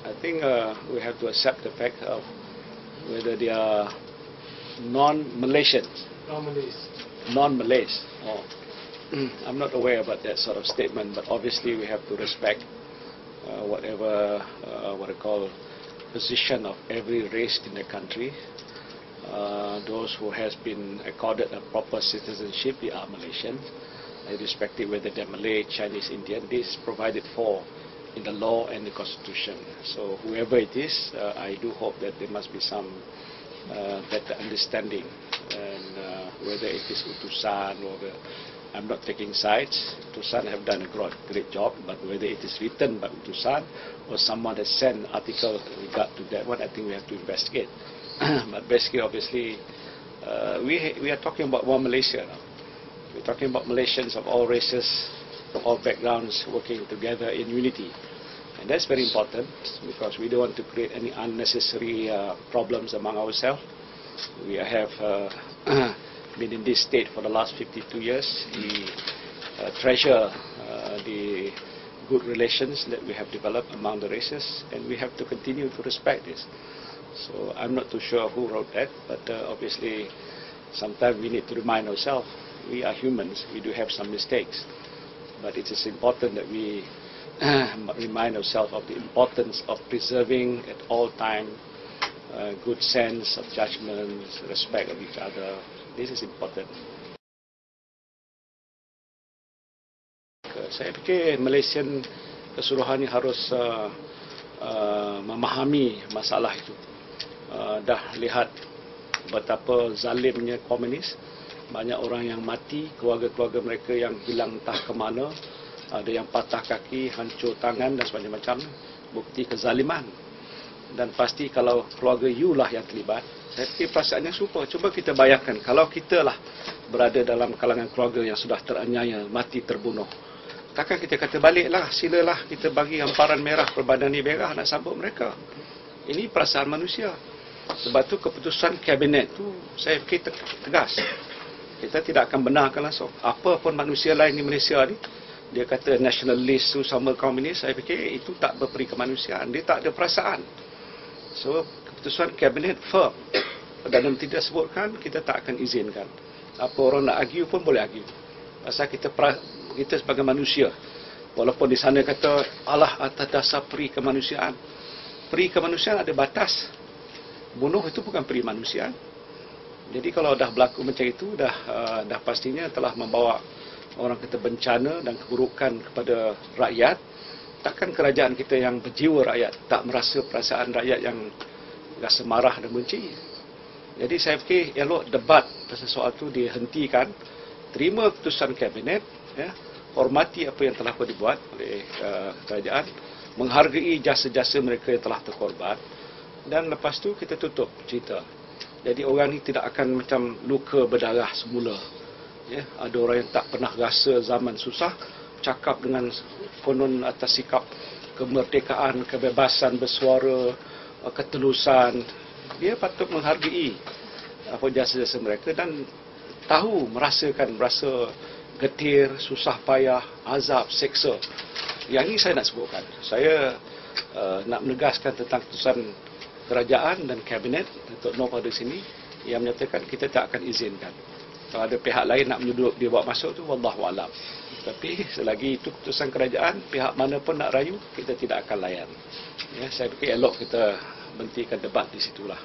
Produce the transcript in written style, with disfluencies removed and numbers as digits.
I think we have to accept the fact of whether they are non-Malaysians. Non-Malays. Oh. I'm not aware about that sort of statement, but obviously we have to respect whatever what I call position of every race in the country. Those who has been accorded a proper citizenship, they are Malaysian. Irrespective whether they're Malay, Chinese, Indian, this is provided for in the law and the constitution. So whoever it is, I do hope that there must be some better understanding, and whether it is Utusan or I'm not taking sides. Utusan have done a great job, but whether it is written by Utusan or someone has sent article regard to that one, I think we have to investigate. But basically, obviously, we are talking about one Malaysia now. We're talking about Malaysians of all races, all backgrounds working together in unity. And that's very important because we don't want to create any unnecessary problems among ourselves. We have been in this state for the last 52 years. We treasure the good relations that we have developed among the races, and we have to continue to respect this. So I'm not too sure who wrote that, but obviously sometimes we need to remind ourselves, we are humans, we do have some mistakes, but it is important that we remind ourselves of the importance of preserving at all time good sense of judgment, respect of each other. This is important. Saya fikir Malaysian keseluruhan ini harus memahami masalah itu. Dah lihat betapa zalimnya komunis. Banyak orang yang mati, keluarga-keluarga mereka yang hilang entah ke mana, ada yang patah kaki, hancur tangan dan sebagainya, bukti kezaliman. Dan pasti kalau keluarga you lah yang terlibat, saya fikir perasaannya serupa. Cuba kita bayangkan kalau kita lah berada dalam kalangan keluarga yang sudah teraniaya, mati terbunuh. Takkan kita kata baliklah, silalah kita bagi hamparan merah perbandani merah nak sambut mereka. Ini perasaan manusia. Sebab tu keputusan kabinet tu saya fikir tegas. Kita tidak akan benarkan langsung. Apa pun manusia lain di Malaysia ni, dia kata nationalist tu sama komunis, saya fikir itu tak berperi kemanusiaan. Dia tak ada perasaan. So, keputusan kabinet firm. Dan tidak sebutkan, kita tak akan izinkan. Apa orang nak argue pun boleh argue. Pasal kita sebagai manusia, walaupun di sana kata Allah atas dasar peri kemanusiaan. Peri kemanusiaan ada batas. Bunuh itu bukan peri kemanusiaan. Jadi kalau dah berlaku macam itu, dah pastinya telah membawa orang kata bencana dan keburukan kepada rakyat. Takkan kerajaan kita yang berjiwa rakyat tak merasa perasaan rakyat yang rasa marah dan benci. Jadi saya fikir elok debat pasal soal itu dihentikan, terima keputusan kabinet, ya, hormati apa yang telah dibuat oleh kerajaan, menghargai jasa-jasa mereka yang telah terkorban, dan lepas tu kita tutup cerita. Jadi orang ni tidak akan macam luka berdarah semula. Ya, ada orang yang tak pernah rasa zaman susah, cakap dengan konon atas sikap kemerdekaan, kebebasan bersuara, ketelusan. Dia patut menghargai apa jasa-jasa mereka dan tahu, merasa getir, susah payah, azab, seksa. Yang ini saya nak sebutkan. Saya nak menegaskan tentang keputusan kerajaan dan kabinet Datuk Noh pada sini yang menyatakan kita tak akan izinkan. Kalau ada pihak lain nak menyudup dia bawa masuk tu, wallahualam. Tapi selagi itu keputusan kerajaan, pihak mana pun nak rayu, kita tidak akan layan. Ya, saya fikir elok kita berhentikan debat di situlah.